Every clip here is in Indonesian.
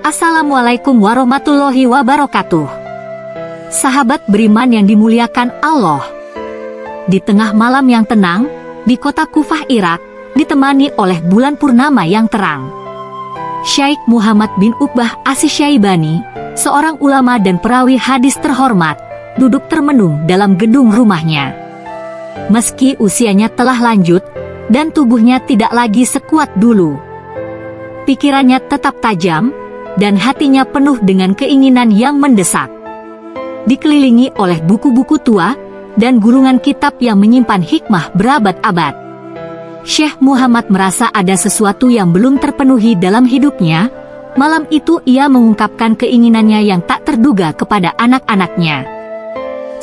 Assalamualaikum warahmatullahi wabarakatuh. Sahabat beriman yang dimuliakan Allah. Di tengah malam yang tenang, di kota Kufah, Irak, ditemani oleh bulan purnama yang terang, Syaikh Muhammad bin Uqbah Asy-Syaibani, seorang ulama dan perawi hadis terhormat, duduk termenung dalam gedung rumahnya. Meski usianya telah lanjut dan tubuhnya tidak lagi sekuat dulu, pikirannya tetap tajam dan hatinya penuh dengan keinginan yang mendesak. Dikelilingi oleh buku-buku tua dan gulungan kitab yang menyimpan hikmah berabad-abad, Syekh Muhammad merasa ada sesuatu yang belum terpenuhi dalam hidupnya. Malam itu ia mengungkapkan keinginannya yang tak terduga kepada anak-anaknya.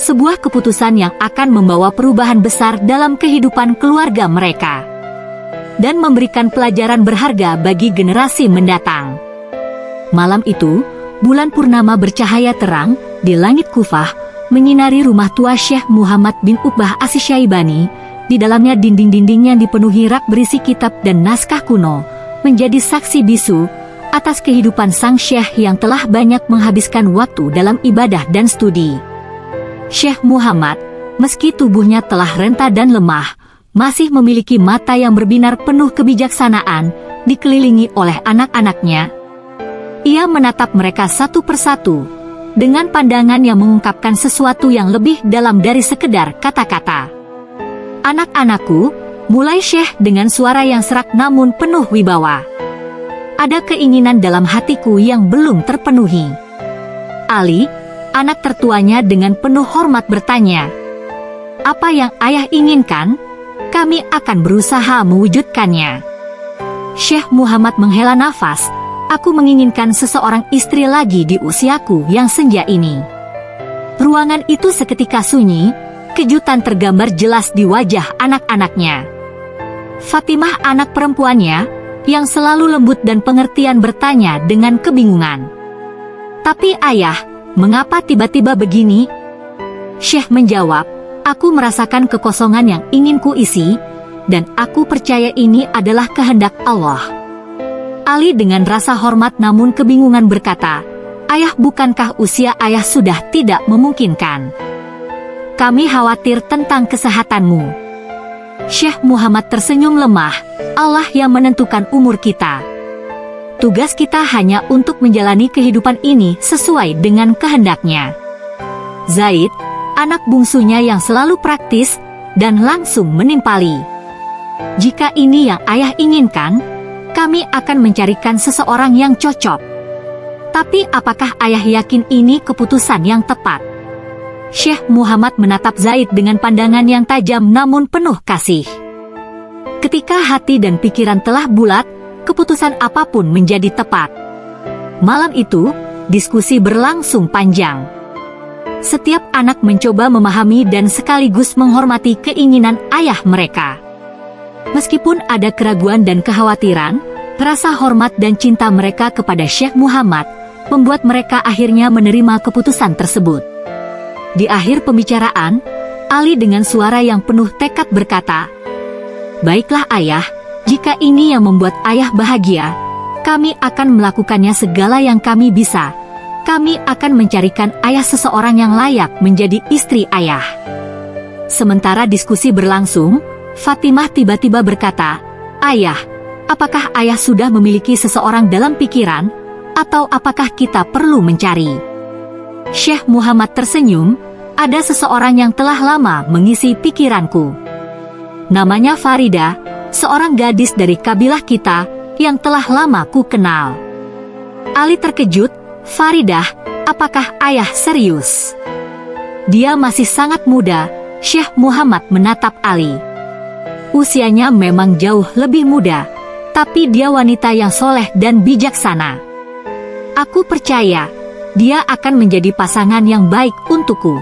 Sebuah keputusan yang akan membawa perubahan besar dalam kehidupan keluarga mereka dan memberikan pelajaran berharga bagi generasi mendatang. Malam itu, bulan purnama bercahaya terang di langit Kufah, menyinari rumah tua Syekh Muhammad bin Uqbah Asy-Syaibani. Di dalamnya dinding-dinding yang dipenuhi rak berisi kitab dan naskah kuno, menjadi saksi bisu atas kehidupan sang syekh yang telah banyak menghabiskan waktu dalam ibadah dan studi. Syekh Muhammad, meski tubuhnya telah renta dan lemah, masih memiliki mata yang berbinar penuh kebijaksanaan. Dikelilingi oleh anak-anaknya, ia menatap mereka satu persatu dengan pandangan yang mengungkapkan sesuatu yang lebih dalam dari sekedar kata-kata. "Anak-anakku," mulai Syekh dengan suara yang serak namun penuh wibawa, "ada keinginan dalam hatiku yang belum terpenuhi." Ali, anak tertuanya, dengan penuh hormat bertanya, "Apa yang ayah inginkan? Kami akan berusaha mewujudkannya." Syekh Muhammad menghela nafas. "Aku menginginkan seseorang istri lagi di usiaku yang senja ini." Ruangan itu seketika sunyi. Kejutan tergambar jelas di wajah anak-anaknya. Fatimah, anak perempuannya, yang selalu lembut dan pengertian, bertanya dengan kebingungan, "Tapi ayah, mengapa tiba-tiba begini?" Syekh menjawab, "Aku merasakan kekosongan yang ingin kuisi, dan aku percaya ini adalah kehendak Allah." Ali dengan rasa hormat namun kebingungan berkata, "Ayah, bukankah usia ayah sudah tidak memungkinkan? Kami khawatir tentang kesehatanmu." Syekh Muhammad tersenyum lemah, "Allah yang menentukan umur kita. Tugas kita hanya untuk menjalani kehidupan ini sesuai dengan kehendaknya." Zaid, anak bungsunya yang selalu praktis dan langsung menimpali, "Jika ini yang ayah inginkan, kami akan mencarikan seseorang yang cocok. Tapi apakah ayah yakin ini keputusan yang tepat?" Syekh Muhammad menatap Zaid dengan pandangan yang tajam namun penuh kasih. Ketika hati dan pikiran telah bulat, keputusan apapun menjadi tepat. Malam itu, diskusi berlangsung panjang. Setiap anak mencoba memahami dan sekaligus menghormati keinginan ayah mereka. Meskipun ada keraguan dan kekhawatiran, rasa hormat dan cinta mereka kepada Syekh Muhammad membuat mereka akhirnya menerima keputusan tersebut. Di akhir pembicaraan, Ali dengan suara yang penuh tekad berkata, "Baiklah ayah, jika ini yang membuat ayah bahagia, kami akan melakukannya segala yang kami bisa. Kami akan mencarikan ayah seseorang yang layak menjadi istri ayah." Sementara diskusi berlangsung, Fatimah tiba-tiba berkata, "Ayah, apakah ayah sudah memiliki seseorang dalam pikiran, atau apakah kita perlu mencari?" Syekh Muhammad tersenyum, "Ada seseorang yang telah lama mengisi pikiranku. Namanya Farida, seorang gadis dari kabilah kita yang telah lama ku kenal." Ali terkejut, "Faridah, apakah ayah serius?" "Dia masih sangat muda." Syekh Muhammad menatap Ali. "Usianya memang jauh lebih muda, tapi dia wanita yang soleh dan bijaksana. Aku percaya dia akan menjadi pasangan yang baik untukku."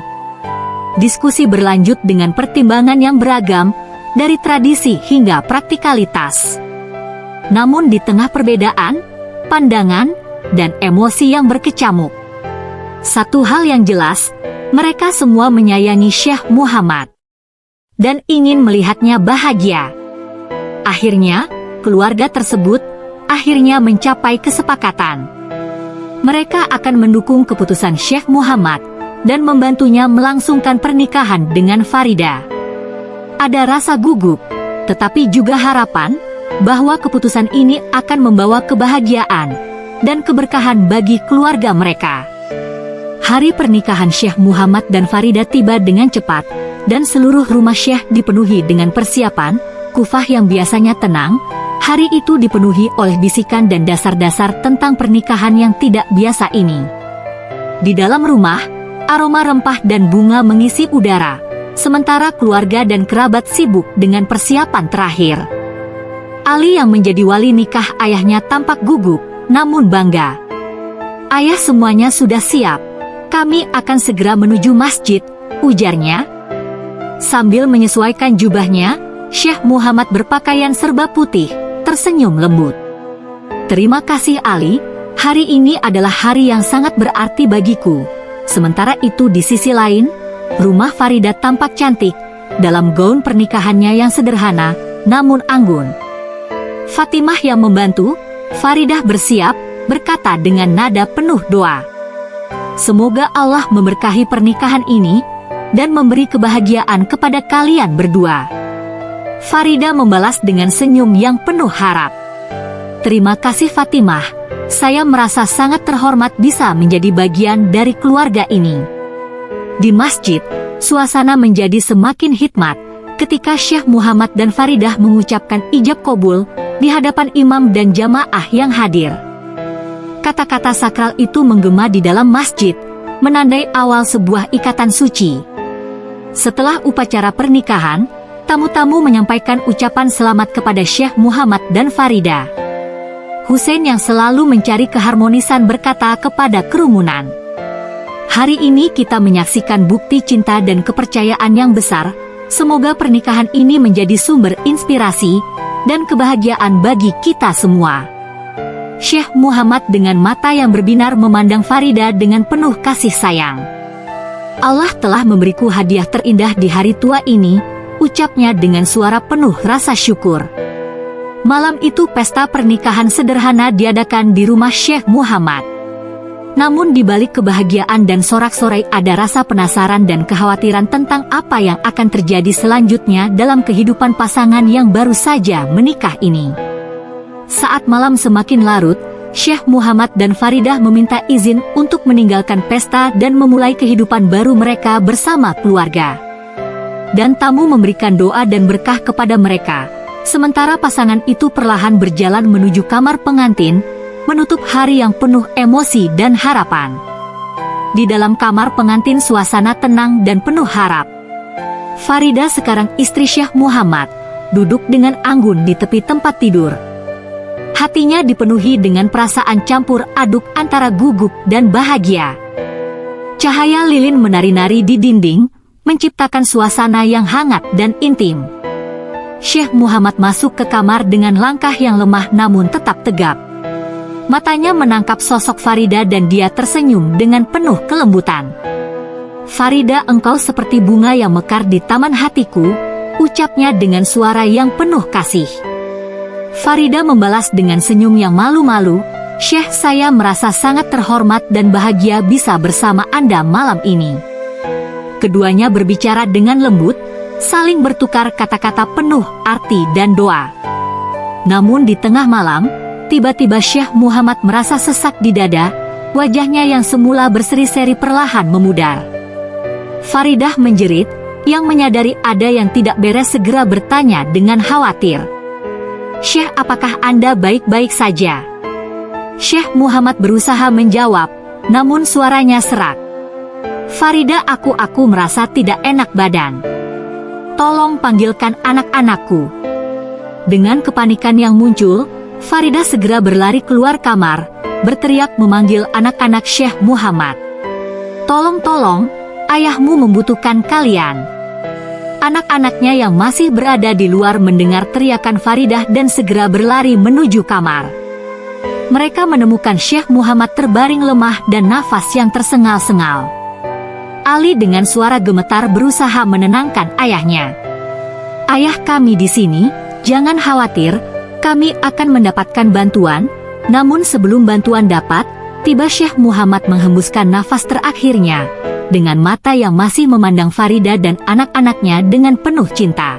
Diskusi berlanjut dengan pertimbangan yang beragam, dari tradisi hingga praktikalitas. Namun di tengah perbedaan, pandangan, dan emosi yang berkecamuk, satu hal yang jelas, mereka semua menyayangi Syekh Muhammad dan ingin melihatnya bahagia. Akhirnya, keluarga tersebut akhirnya mencapai kesepakatan. Mereka akan mendukung keputusan Syekh Muhammad dan membantunya melangsungkan pernikahan dengan Farida. Ada rasa gugup, tetapi juga harapan bahwa keputusan ini akan membawa kebahagiaan dan keberkahan bagi keluarga mereka. Hari pernikahan Syekh Muhammad dan Farida tiba dengan cepat, dan seluruh rumah Syekh dipenuhi dengan persiapan. Kufah yang biasanya tenang, hari itu dipenuhi oleh bisikan dan dasar-dasar tentang pernikahan yang tidak biasa ini. Di dalam rumah, aroma rempah dan bunga mengisi udara, sementara keluarga dan kerabat sibuk dengan persiapan terakhir. Ali yang menjadi wali nikah ayahnya tampak gugup, namun bangga. "Ayah, semuanya sudah siap. Kami akan segera menuju masjid," ujarnya. Sambil menyesuaikan jubahnya, Syekh Muhammad berpakaian serba putih, tersenyum lembut. "Terima kasih Ali, hari ini adalah hari yang sangat berarti bagiku." Sementara itu di sisi lain, rumah Farida tampak cantik, dalam gaun pernikahannya yang sederhana, namun anggun. Fatimah yang membantu, Faridah bersiap, berkata dengan nada penuh doa. "Semoga Allah memberkahi pernikahan ini, dan memberi kebahagiaan kepada kalian berdua." Farida membalas dengan senyum yang penuh harap. "Terima kasih Fatimah, saya merasa sangat terhormat bisa menjadi bagian dari keluarga ini." Di masjid, suasana menjadi semakin hikmat ketika Syekh Muhammad dan Faridah mengucapkan ijab qabul di hadapan imam dan jamaah yang hadir. Kata-kata sakral itu menggema di dalam masjid, menandai awal sebuah ikatan suci. Setelah upacara pernikahan, tamu-tamu menyampaikan ucapan selamat kepada Syekh Muhammad dan Farida. Hussein yang selalu mencari keharmonisan berkata kepada kerumunan, "Hari ini kita menyaksikan bukti cinta dan kepercayaan yang besar. Semoga pernikahan ini menjadi sumber inspirasi dan kebahagiaan bagi kita semua." Syekh Muhammad dengan mata yang berbinar memandang Farida dengan penuh kasih sayang. "Allah telah memberiku hadiah terindah di hari tua ini," ucapnya dengan suara penuh rasa syukur. Malam itu pesta pernikahan sederhana diadakan di rumah Syekh Muhammad. Namun di balik kebahagiaan dan sorak-sorai ada rasa penasaran dan kekhawatiran tentang apa yang akan terjadi selanjutnya dalam kehidupan pasangan yang baru saja menikah ini. Saat malam semakin larut, Syekh Muhammad dan Faridah meminta izin untuk meninggalkan pesta dan memulai kehidupan baru mereka bersama keluarga. Dan tamu memberikan doa dan berkah kepada mereka. Sementara pasangan itu perlahan berjalan menuju kamar pengantin, menutup hari yang penuh emosi dan harapan. Di dalam kamar pengantin suasana tenang dan penuh harap. Farida, sekarang istri Syekh Muhammad, duduk dengan anggun di tepi tempat tidur. Hatinya dipenuhi dengan perasaan campur aduk antara gugup dan bahagia. Cahaya lilin menari-nari di dinding, menciptakan suasana yang hangat dan intim. Syekh Muhammad masuk ke kamar dengan langkah yang lemah namun tetap tegap. Matanya menangkap sosok Farida dan dia tersenyum dengan penuh kelembutan. "Farida, engkau seperti bunga yang mekar di taman hatiku," ucapnya dengan suara yang penuh kasih. Farida membalas dengan senyum yang malu-malu, "Syekh, saya merasa sangat terhormat dan bahagia bisa bersama Anda malam ini." Keduanya berbicara dengan lembut, saling bertukar kata-kata penuh arti dan doa. Namun di tengah malam, tiba-tiba Syekh Muhammad merasa sesak di dada, wajahnya yang semula berseri-seri perlahan memudar. Faridah menjerit, yang menyadari ada yang tidak beres segera bertanya dengan khawatir, "Syekh, apakah Anda baik-baik saja?" Syekh Muhammad berusaha menjawab, namun suaranya serak. "Farida, aku merasa tidak enak badan. Tolong panggilkan anak-anakku." Dengan kepanikan yang muncul, Farida segera berlari keluar kamar, berteriak memanggil anak-anak Syekh Muhammad. "Tolong, ayahmu membutuhkan kalian." Anak-anaknya yang masih berada di luar mendengar teriakan Faridah dan segera berlari menuju kamar. Mereka menemukan Syekh Muhammad terbaring lemah dan nafas yang tersengal-sengal. Ali dengan suara gemetar berusaha menenangkan ayahnya. "Ayah, kami di sini, jangan khawatir, kami akan mendapatkan bantuan, namun sebelum bantuan dapat, Tiba Syekh Muhammad menghembuskan nafas terakhirnya, dengan mata yang masih memandang Farida dan anak-anaknya dengan penuh cinta.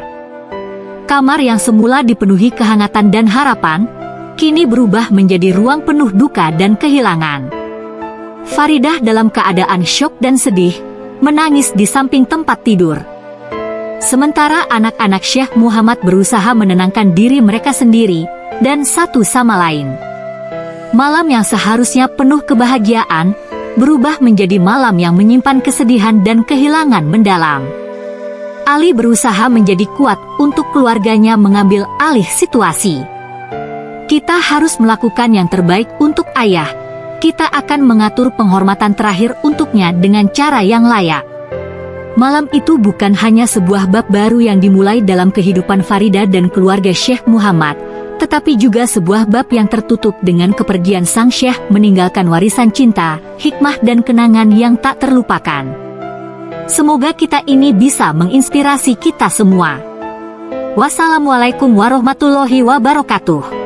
Kamar yang semula dipenuhi kehangatan dan harapan, kini berubah menjadi ruang penuh duka dan kehilangan. Faridah dalam keadaan syok dan sedih, menangis di samping tempat tidur. Sementara anak-anak Syekh Muhammad berusaha menenangkan diri mereka sendiri dan satu sama lain. Malam yang seharusnya penuh kebahagiaan, berubah menjadi malam yang menyimpan kesedihan dan kehilangan mendalam. Ali berusaha menjadi kuat untuk keluarganya mengambil alih situasi. Kita harus melakukan yang terbaik untuk ayah. Kita akan mengatur penghormatan terakhir untuknya dengan cara yang layak. Malam itu bukan hanya sebuah bab baru yang dimulai dalam kehidupan Farida dan keluarga Syekh Muhammad, tetapi juga sebuah bab yang tertutup dengan kepergian sang Syekh meninggalkan warisan cinta, hikmah dan kenangan yang tak terlupakan. Semoga kita ini bisa menginspirasi kita semua. Wassalamualaikum warahmatullahi wabarakatuh.